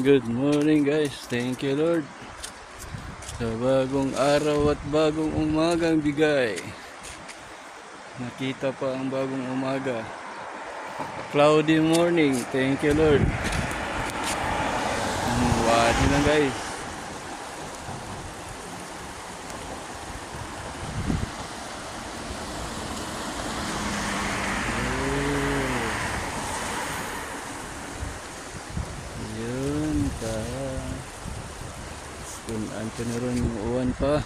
Good morning guys. Thank you Lord sa bagong araw at bagong umagang bigay. Nakita pa ang bagong umaga. Cloudy morning. Thank you Lord. Wadi lang guys. Kung anto ron yung uwan pa.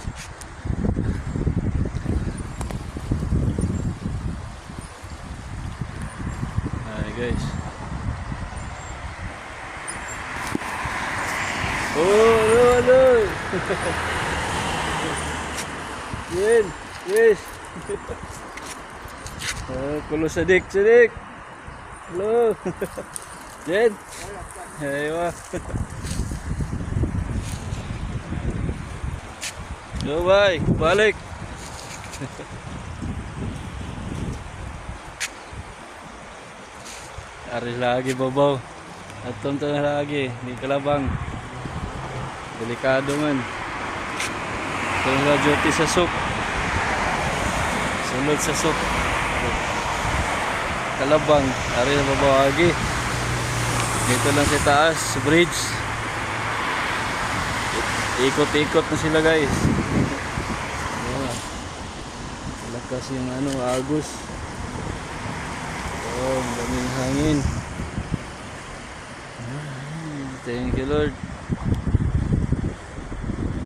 Hi guys. Oh, hello. Yan, yes. Kulo sadik. Hello. Jen. Aywa. Go bye, balik. Ari lagi babaw. At tonton lagi, di kalabang. Delikado man. Ito duty sa soup. Sunod sa soup. Kalabang, ari na babaw lagi. Dito lang sa taas, bridge. Ikot-ikot na sila guys. Lakas yung agos. Oh, daming hangin. Thank you Lord.